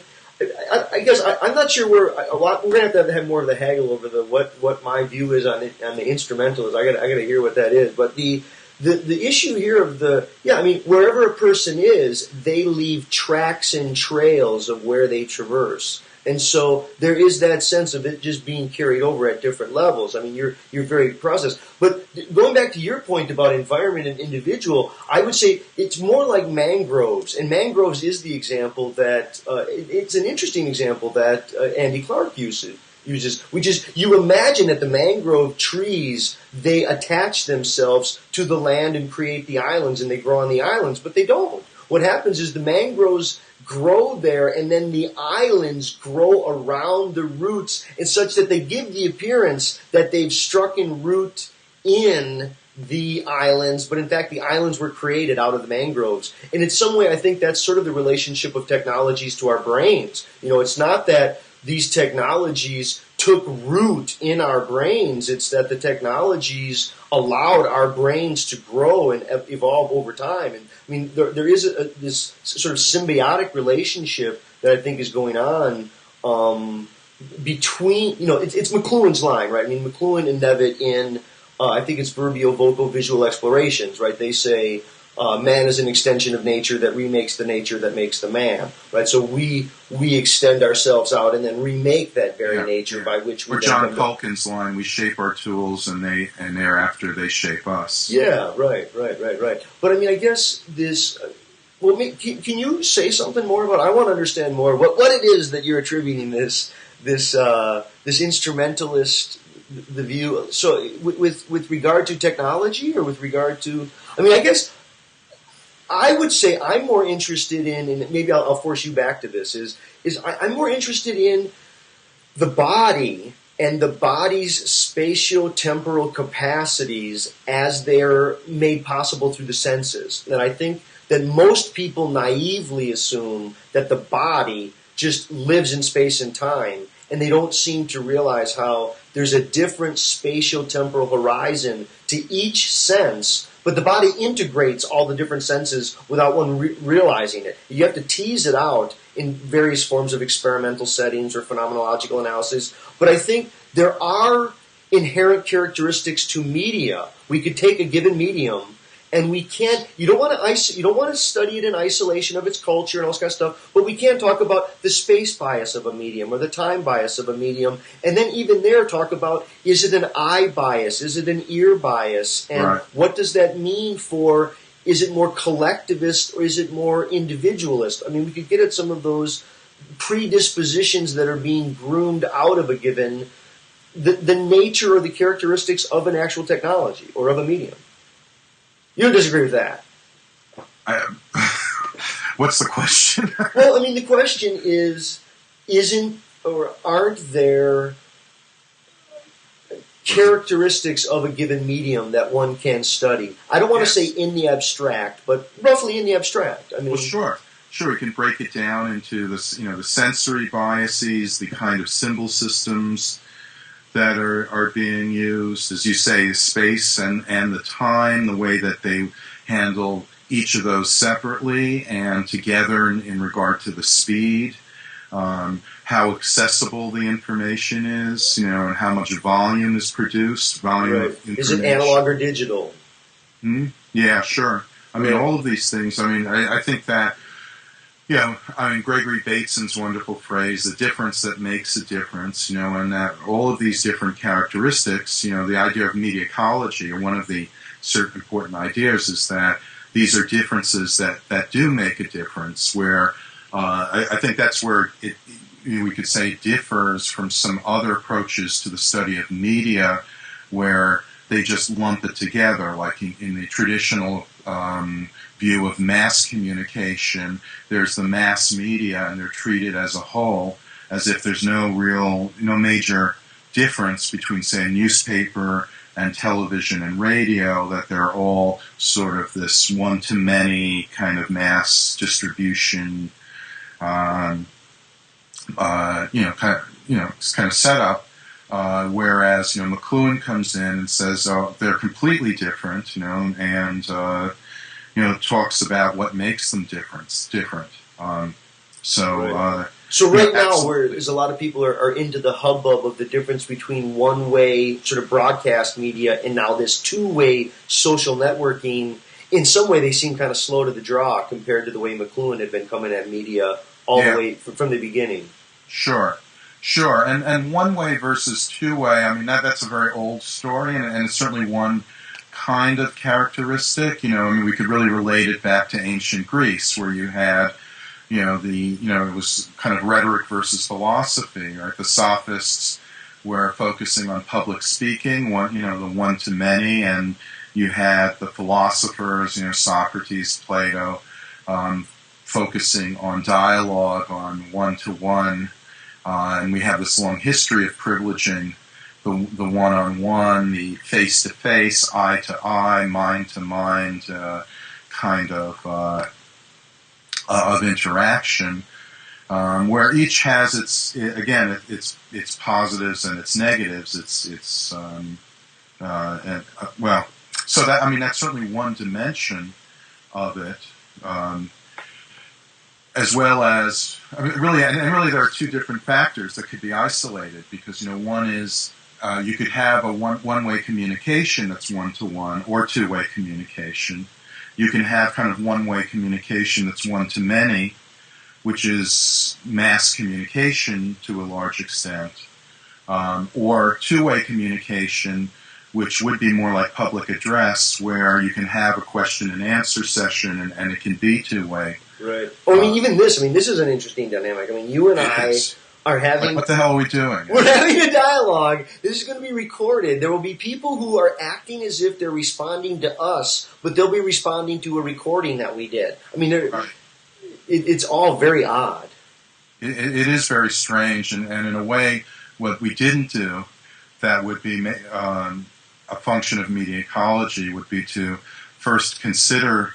I guess I'm not sure we're going to have more of the haggle over what my view is on the instrumental is. I got to hear what that is. But the issue here of wherever a person is, they leave tracks and trails of where they traverse. And so there is that sense of it just being carried over at different levels. I mean, you're very processed. But going back to your point about environment and individual, I would say it's more like mangroves. And mangroves is the example that it's an interesting example that Andy Clark uses. You imagine that the mangrove trees, they attach themselves to the land and create the islands, and they grow on the islands, but they don't. What happens is the mangroves grow there, and then the islands grow around the roots, and such that they give the appearance that they've struck in root in the islands, but in fact the islands were created out of the mangroves. And in some way I think that's sort of the relationship of technologies to our brains. It's not that these technologies took root in our brains, it's that the technologies allowed our brains to grow and evolve over time. And I mean, there is this sort of symbiotic relationship that I think is going on between, it's McLuhan's line, right? I mean, McLuhan and Nevitt in I think it's Verbio-Vocal-Visual Explorations, right? They say man is an extension of nature that remakes the nature that makes the man, right? So we extend ourselves out and then remake that very nature by which we. Or John Culkin's line: "We shape our tools, and thereafter they shape us." Yeah, right. But I mean, I guess this. Well, can you say something more about? I want to understand more what it is that you're attributing this instrumentalist. The view. So, with regard to technology, or with regard to, I mean, I guess I would say I'm more interested in, and maybe I'll force you back to this. I'm more interested in the body and the body's spatio-temporal capacities as they're made possible through the senses. And I think that most people naively assume that the body just lives in space and time, and they don't seem to realize how there's a different spatio-temporal horizon to each sense, but the body integrates all the different senses without one realizing it. You have to tease it out in various forms of experimental settings or phenomenological analysis, but I think there are inherent characteristics to media. We could take a given medium, and we can't. You don't want to study it in isolation of its culture and all this kind of stuff. But we can talk about the space bias of a medium or the time bias of a medium, and then even there talk about, is it an eye bias, is it an ear bias, and what does that mean for? Is it more collectivist or is it more individualist? I mean, we could get at some of those predispositions that are being groomed out of a given the nature or the characteristics of an actual technology or of a medium. You don't disagree with that? What's the question? Well, I mean, the question is, aren't there characteristics of a given medium that one can study? I don't want to say in the abstract, but roughly in the abstract. I mean, well, sure. We can break it down into the sensory biases, the kind of symbol systems that are being used, as you say, space and the time, the way that they handle each of those separately and together in regard to the speed, how accessible the information is, and how much volume is produced, volume of information. Is it analog or digital? Mm-hmm. Yeah, sure. I mean, all of these things, I think that, Gregory Bateson's wonderful phrase, the difference that makes a difference, and that all of these different characteristics, the idea of media ecology, or one of the certain important ideas is that these are differences that do make a difference, where I think that's where we could say differs from some other approaches to the study of media, where they just lump it together, like in the traditional view of mass communication, there's the mass media, and they're treated as a whole, as if there's no major difference between, say, a newspaper and television and radio, that they're all sort of this one-to-many kind of mass distribution, kind of setup. Whereas, McLuhan comes in and says, they're completely different, and talks about what makes them different. So right now, whereas a lot of people are into the hubbub of the difference between one-way sort of broadcast media and now this two-way social networking, in some way they seem kind of slow to the draw compared to the way McLuhan had been coming at media all the way from the beginning. Sure. And one-way versus two-way, that's a very old story, and it's certainly one kind of characteristic. We could really relate it back to ancient Greece, where you had, it was kind of rhetoric versus philosophy, right? The sophists were focusing on public speaking, the one to many, and you had the philosophers, Socrates, Plato, focusing on dialogue, on one-to-one, and we have this long history of privileging the one-on-one, the face-to-face, eye-to-eye, mind-to-mind kind of interaction, where each has its positives and its negatives. So that's certainly one dimension of it. As well as, really there are two different factors that could be isolated, because, one is you could have a one-way communication that's one-to-one or two-way communication. You can have kind of one-way communication that's one-to-many, which is mass communication to a large extent, or two-way communication, which would be more like public address, where you can have a question and answer session and it can be two-way. Right. Even this is an interesting dynamic. You and I are having... what the hell are we doing? We're having a dialogue. This is going to be recorded. There will be people who are acting as if they're responding to us, but they'll be responding to a recording that we did. Right. It's all very odd. It is very strange, and in a way, what we didn't do that would be a function of media ecology would be to first consider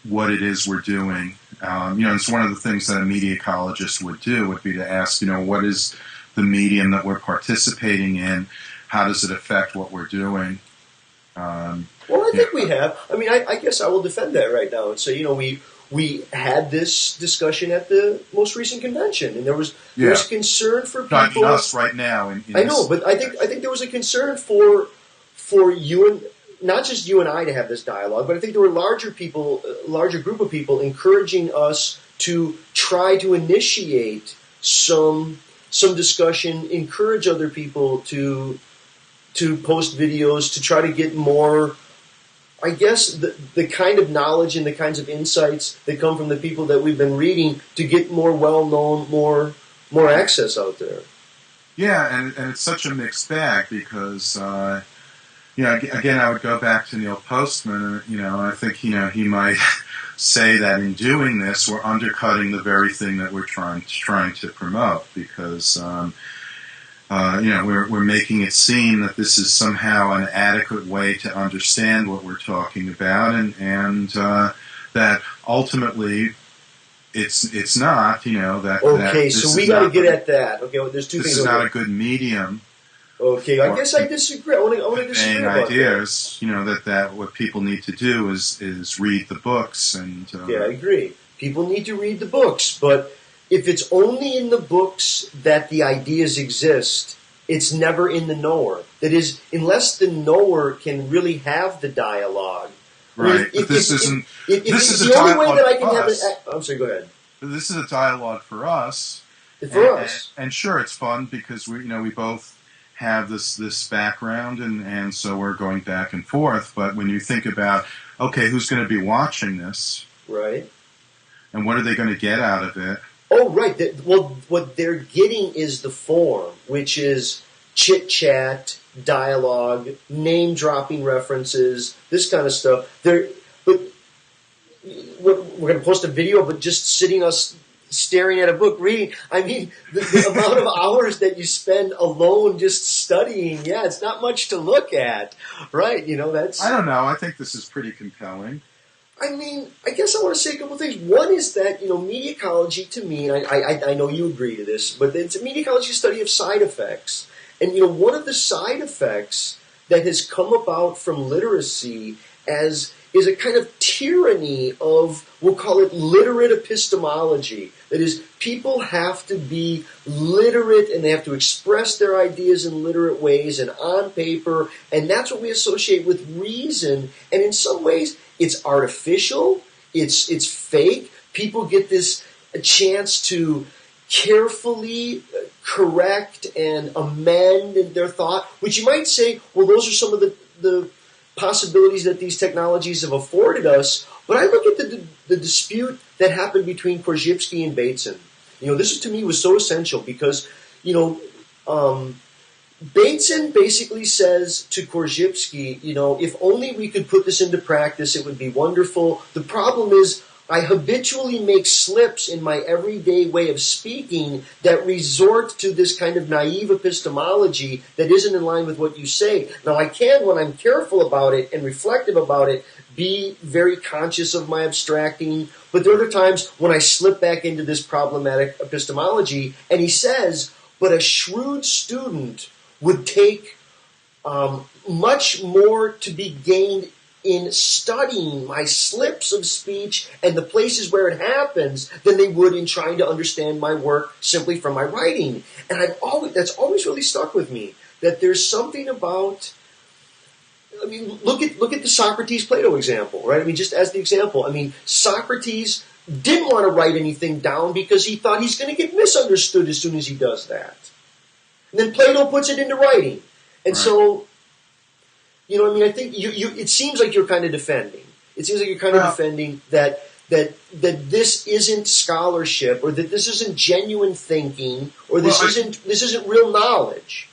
what it is we're doing. It's one of the things that a media ecologist would do, would be to ask, what is the medium that we're participating in? How does it affect what we're doing? I think we have. I guess I will defend that right now and say, we had this discussion at the most recent convention, and there was concern for people. Not us right now. I know, but I think there was a concern for you and not just you and I to have this dialogue, but I think there were larger group of people encouraging us to try to initiate some discussion, encourage other people to post videos, to try to get more, I guess, the kind of knowledge and the kinds of insights that come from the people that we've been reading, to get more well-known, more access out there. Yeah, and it's such a mixed bag, because... again, I would go back to Neil Postman, I think, he might say that in doing this, we're undercutting the very thing that we're trying to promote, because, we're making it seem that this is somehow an adequate way to understand what we're talking about, and that ultimately it's not, Okay, so we got to get at that. Okay, well, there's two things. This is not a good medium. Okay, I guess I disagree. I want to disagree about ideas, that what people need to do is read the books, and yeah, I agree. People need to read the books, but if it's only in the books that the ideas exist, it's never in the knower. That is, unless the knower can really have the dialogue. Right, but this is the only way that I can have it. I'm sorry. Go ahead. This is a dialogue for us. And sure, it's fun because we both have this background, and so we're going back and forth. But when you think about, okay, who's going to be watching this? Right. And what are they going to get out of it? Oh, right. What they're getting is the form, which is chit-chat, dialogue, name-dropping references, this kind of stuff. We're going to post a video, but just sitting us staring at a book, reading. The amount of hours that you spend alone just studying, it's not much to look at, right? That's... I don't know. I think this is pretty compelling. I guess I want to say a couple of things. One is that, media ecology to me, and I know you agree to this, but it's media ecology study of side effects. And, one of the side effects that has come about from literacy is a kind of tyranny of, we'll call it literate epistemology. That is, people have to be literate and they have to express their ideas in literate ways and on paper, and that's what we associate with reason. And in some ways, it's artificial, it's fake. People get a chance to carefully correct and amend their thought, which you might say, well, those are some of the possibilities that these technologies have afforded us. But I look at the dispute that happened between Korzybski and Bateson. This to me was so essential because, Bateson basically says to Korzybski, if only we could put this into practice, it would be wonderful. The problem is I habitually make slips in my everyday way of speaking that resort to this kind of naive epistemology that isn't in line with what you say. Now, I can, when I'm careful about it and reflective about it, be very conscious of my abstracting, but there are other times when I slip back into this problematic epistemology. And he says, but a shrewd student would take much more to be gained in studying my slips of speech and the places where it happens than they would in trying to understand my work simply from my writing. And that's always really stuck with me, that there's something about, look at the Socrates-Plato example, right? Just as the example, Socrates didn't want to write anything down because he thought he's going to get misunderstood as soon as he does that. And then Plato puts it into writing. And so, I think it seems like you're kind of defending. It seems like you're kind of defending that this isn't scholarship, or that this isn't genuine thinking, or this isn't real knowledge.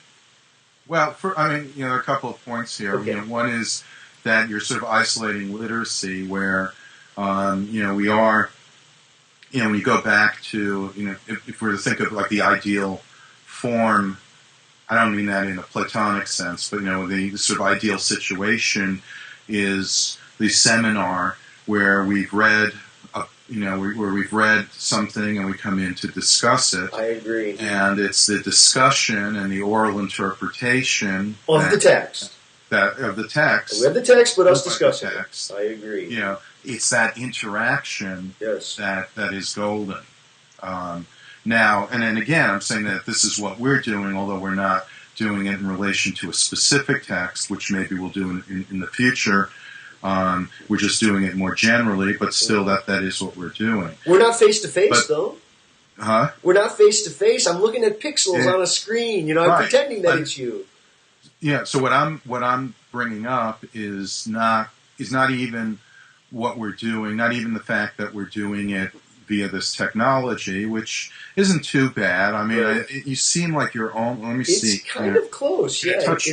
Well, there are a couple of points here. Okay. One is that you're sort of isolating literacy, where we are, when you go back to, if we were to think of like the ideal form, I don't mean that in a Platonic sense, but the sort of ideal situation is the seminar where we've read, where we've read something and we come in to discuss it. I agree. And it's the discussion and the oral interpretation of the text. Of the text. We have the text, but us discussing it. I agree. It's that interaction that is golden. Now, and then again, I'm saying that this is what we're doing, although we're not doing it in relation to a specific text, which maybe we'll do in the future. We're just doing it more generally, but still that is what we're doing. We're not face-to-face, though. Huh? We're not face-to-face. I'm looking at pixels on a screen. I'm pretending that it's you. Yeah, so what I'm bringing up is not even what we're doing, not even the fact that we're doing it via this technology, which isn't too bad. You seem like you're all. Let me see. It's kind of close. Yeah, I touched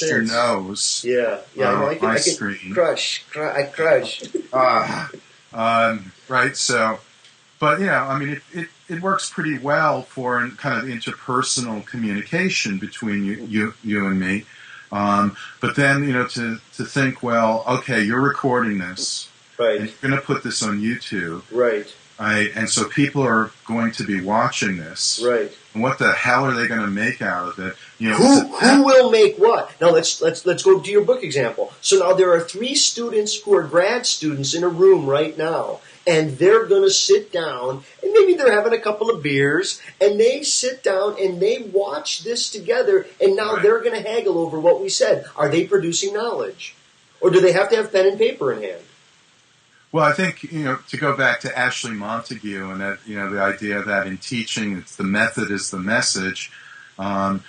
your nose. Yeah. I can screen. I crush. Right. So, but it works pretty well for kind of interpersonal communication between you and me. But then to think, well, okay, you're recording this, right? And you're going to put this on YouTube, right? And so people are going to be watching this. Right. And what the hell are they going to make out of it? Who will make what? Now let's go to your book example. So now there are 3 students who are grad students in a room right now, and they're going to sit down, and maybe they're having a couple of beers, and they sit down and they watch this together, and now they're going to haggle over what we said. Are they producing knowledge? Or do they have to have pen and paper in hand? Well, I think, to go back to Ashley Montague and that, the idea that in teaching, it's the method is the message. I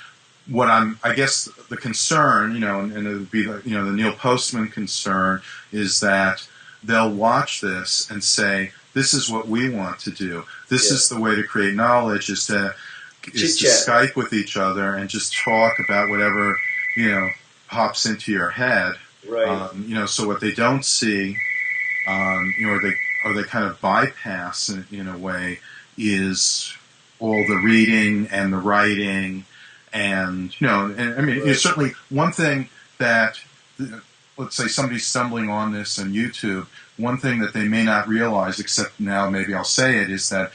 guess the concern, and it would be the Neil Postman concern is that they'll watch this and say, this is what we want to do. This is the way to create knowledge is to Skype with each other and just talk about whatever, pops into your head. Right. So what they don't see, or they kind of bypass in a way is all the reading and the writing and certainly one thing that, let's say somebody's stumbling on this on YouTube, one thing that they may not realize, except now maybe I'll say it, is that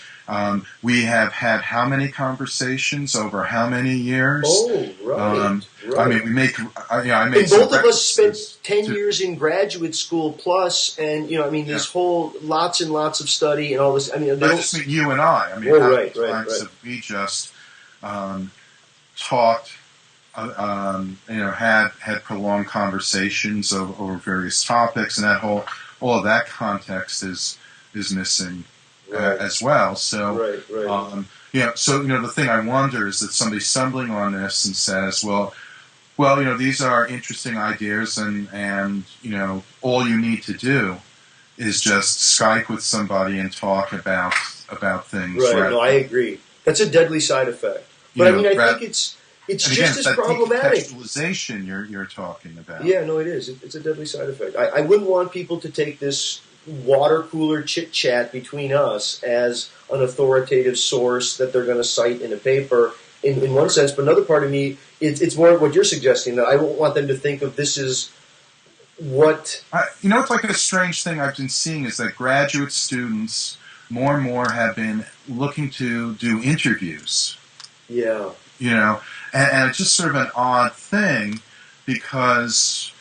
we have had how many conversations over how many years? Oh, right. We make. I made. And both of us spent 10 years in graduate school plus, and this whole lots and lots of study and all this. I just mean you and I. How many times have we just talked? Had prolonged conversations over various topics, and all of that context is missing as well. So, the thing I wonder is that somebody's stumbling on this and says, well, these are interesting ideas, and all you need to do is just Skype with somebody and talk about things. Right. No, I agree. That's a deadly side effect. But I think it's and just again, as that problematic. decontextualization you're talking about. Yeah, no, it is. It's a deadly side effect. I wouldn't want people to take this water cooler chit chat between us as an authoritative source that they're going to cite in a paper. In one sense, but another part of me, it's more what you're suggesting, that I won't want them to think of this as what. It's like a strange thing I've been seeing is that graduate students more and more have been looking to do interviews. Yeah. And it's just sort of an odd thing because,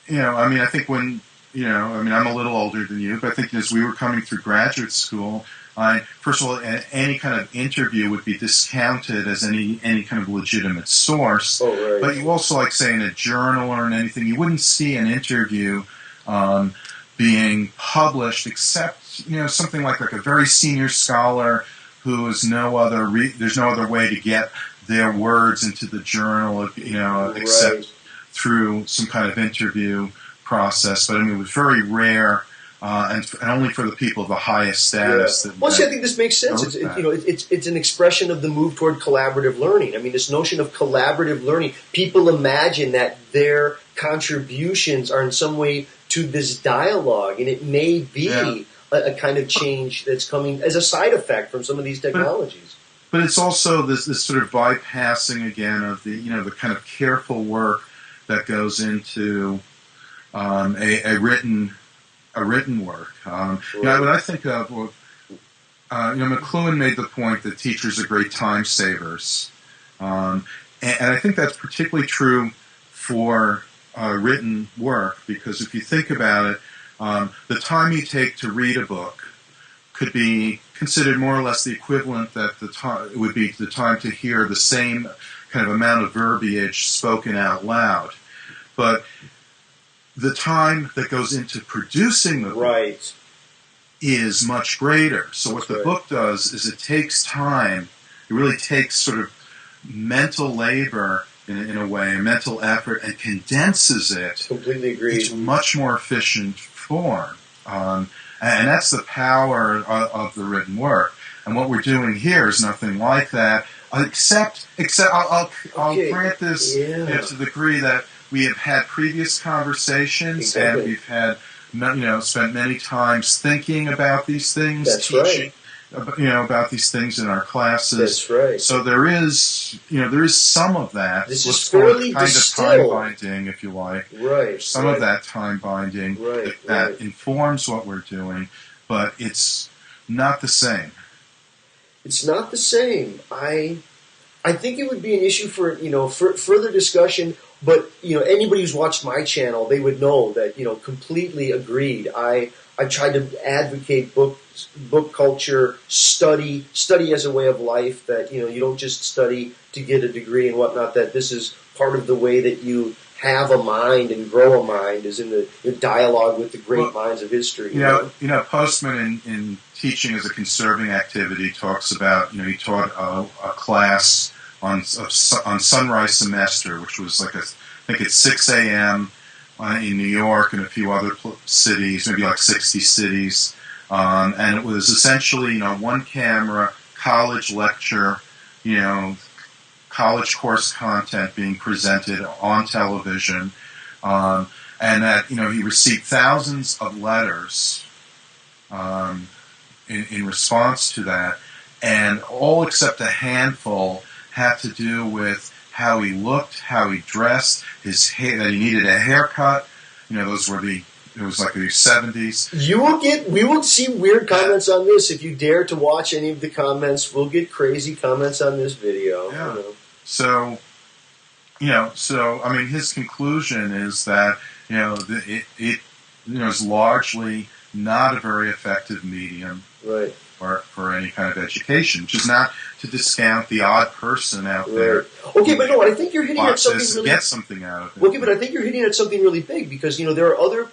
I think when, I'm a little older than you, but I think as we were coming through graduate school, first of all, any kind of interview would be discounted as any kind of legitimate source. Oh, right. But you also, like, say, in a journal or in anything, you wouldn't see an interview being published except, something like a very senior scholar who is there's no other way to get their words into the journal, except Right. through some kind of interview process. But it was very rare. And only for the people of the highest status. Yeah. Well, see, I think this makes sense. It's an expression of the move toward collaborative learning. I mean, this notion of collaborative learning. People imagine that their contributions are in some way to this dialogue, and it may be a kind of change that's coming as a side effect from some of these technologies. But it's also this sort of bypassing again of the the kind of careful work that goes into a written work. When I think of, McLuhan made the point that teachers are great time savers, and I think that's particularly true for written work because if you think about it, the time you take to read a book could be considered more or less the equivalent that it would be the time to hear the same kind of amount of verbiage spoken out loud, but the time that goes into producing the book is much greater. So what the book does is it takes time. It really takes sort of mental labor in a way, a mental effort, and condenses it into a much more efficient form. And that's the power of the written work. And what we're doing here is nothing like that, except I'll grant this to the degree that we have had previous conversations, and we've had, spent many times thinking about these things, teaching, about these things in our classes. That's right. So there is some of that. This is fairly kind distilled. of time binding, if you like. Right. Some of that time binding that informs what we're doing, but it's not the same. It's not the same. I think it would be an issue for further discussion. But anybody who's watched my channel, they would know that completely agreed. I tried to advocate book culture, study as a way of life. That you don't just study to get a degree and whatnot. That this is part of the way that you have a mind and grow a mind, is in the dialogue with the great minds of history. Postman in teaching as a conserving activity talks about he taught a class on sunrise semester, which was I think it's 6 a.m. In New York and a few other cities, maybe like 60 cities, and it was essentially one camera, college lecture, college course content being presented on television, and that he received thousands of letters in response to that, and all except a handful had to do with how he looked, how he dressed, his hair, that he needed a haircut. Those were it was like the 70s. We will see weird comments on this. If you dare to watch any of the comments, we'll get crazy comments on this video. Yeah. So his conclusion is that, it is largely not a very effective medium. Right. For any kind of education, which is not to discount the odd person out there. Okay, but no, I think you're hitting at something really... Get something out of it. Okay, but I think you're hitting at something really big because, there are other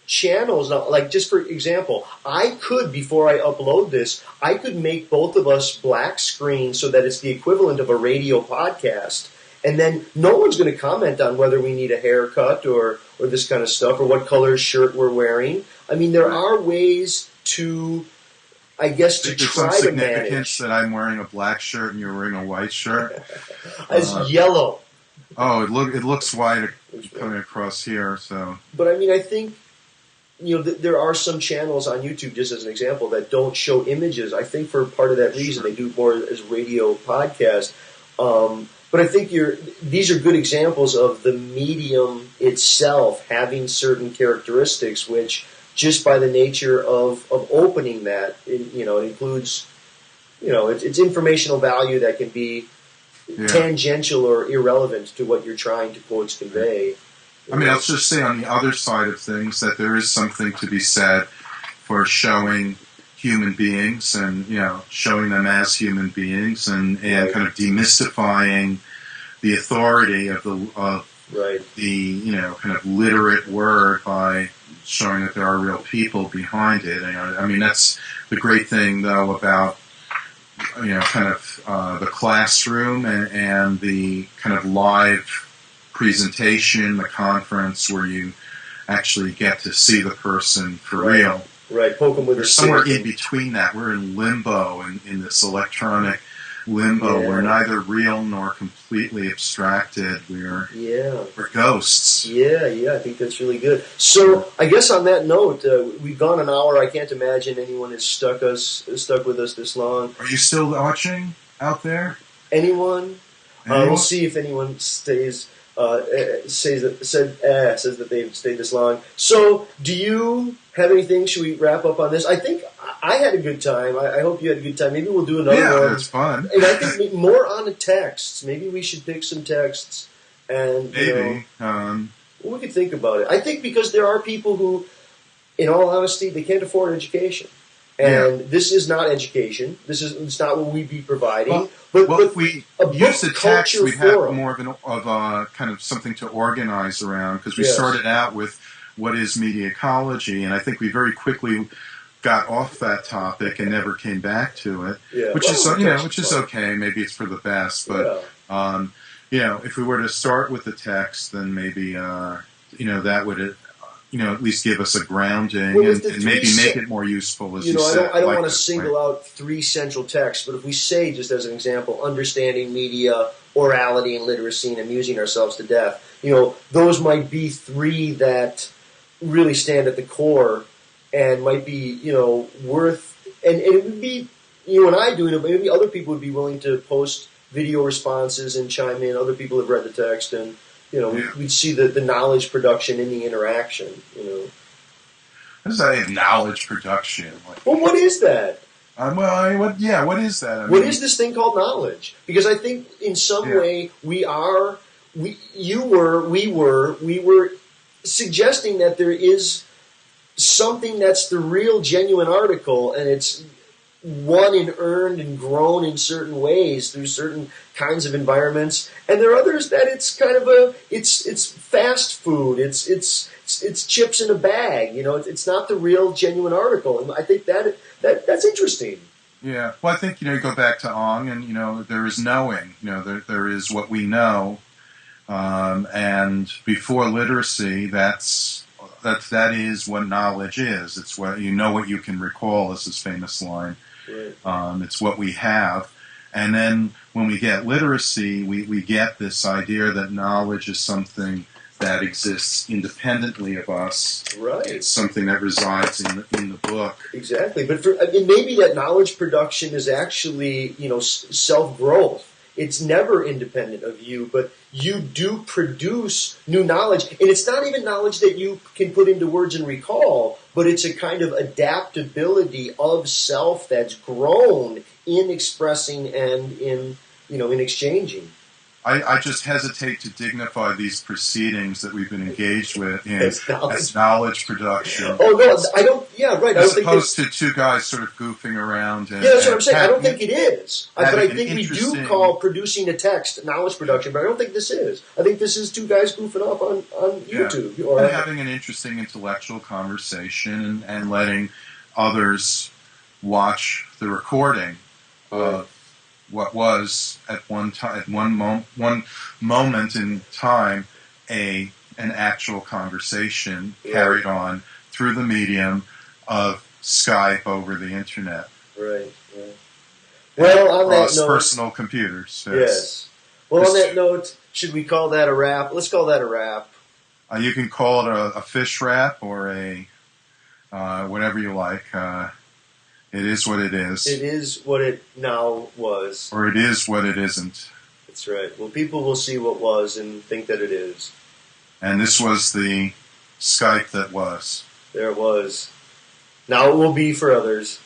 channels now, like just for example, I could, before I upload this, I could make both of us black screen so that it's the equivalent of a radio podcast, and then no one's going to comment on whether we need a haircut or this kind of stuff or what color shirt we're wearing. I mean, there are ways to I guess, to There's some try to significance manage. that I'm wearing a black shirt and you're wearing a white shirt. As yellow. Oh, it looks white coming across here. So, but I mean, I think there are some channels on YouTube, just as an example, that don't show images. I think for part of that reason, they do more as radio podcast. But I think these are good examples of the medium itself having certain characteristics, which just by the nature of opening that, it includes, it's informational value that can be tangential or irrelevant to what you're trying to, quotes, convey. I mean, I'll just say on the other side of things that there is something to be said for showing human beings and, showing them as human beings and kind of demystifying the authority of the kind of literate word by showing that there are real people behind it. I mean, that's the great thing, though, about kind of the classroom and the kind of live presentation, the conference, where you actually get to see the person for real. Right, poke them with We're a somewhere stick. in between that. We're in limbo, in this electronic limbo. Yeah. We're neither real nor completely abstracted. We're ghosts. Yeah, I think that's really good. So I guess on that note, we've gone an hour. I can't imagine anyone has stuck with us this long. Are you still watching out there? Anyone? We'll see if anyone stays. Says that they've stayed this long. So, do you have anything? Should we wrap up on this? I think I had a good time. I hope you had a good time. Maybe we'll do another one. Yeah, it's fun. And I think more on the texts. Maybe we should pick some texts and maybe we could think about it. I think because there are people who, in all honesty, they can't afford education. And this is not education. It's not what we'd be providing. But if we use the text, we'd have forum. more of a kind of something to organize around, because we started out with what is media ecology, and I think we very quickly got off that topic and never came back to it, which is okay. Maybe it's for the best, but if we were to start with the text, then maybe that would at least give us a grounding and maybe make it more useful, as you said. I don't want to single out 3 central texts, but if we say, just as an example, understanding media, orality, and literacy, and amusing ourselves to death, those might be 3 that really stand at the core and might be, worth, and it would be you and I doing it, but maybe other people would be willing to post video responses and chime in. Other people have read the text and, we'd see the knowledge production in the interaction, What is that, knowledge production? Well, what is that? What is that? What is this thing called knowledge? Because I think in some way we were suggesting that there is something that's the real genuine article, and it's won and earned and grown in certain ways through certain kinds of environments, and there are others that it's kind of it's fast food, it's chips in a bag, it's not the real genuine article, and I think that's interesting. Yeah, well, I think you go back to Ong, and there is knowing, there is what we know, and before literacy, that is what knowledge is. It's what what you can recall, is his famous line. Right. It's what we have. And then when we get literacy, we get this idea that knowledge is something that exists independently of us. Right. It's something that resides in the book. Exactly. But maybe that knowledge production is actually, self-growth. It's never independent of you, but you do produce new knowledge. And it's not even knowledge that you can put into words and recall, but it's a kind of adaptability of self that's grown in expressing and in exchanging. I just hesitate to dignify these proceedings that we've been engaged with as knowledge production. Oh, no, I don't, yeah, right. As opposed to 2 guys sort of goofing around. That's what I'm saying. I don't think it is. But I think we do call producing a text knowledge production, but I don't think this is. I think this is 2 guys goofing off on YouTube. Or having an interesting intellectual conversation and letting others watch the recording of what was at one moment in time an actual conversation carried on through the medium of Skype over the internet. Right. Well, on that note, personal computers. Yes. Well, on that note, should we call that a wrap? Let's call that a wrap. You can call it a fish wrap or a whatever you like. It is what it is. It is what it now was. Or it is what it isn't. That's right. Well, people will see what was and think that it is. And this was the Skype that was. There it was. Now it will be for others.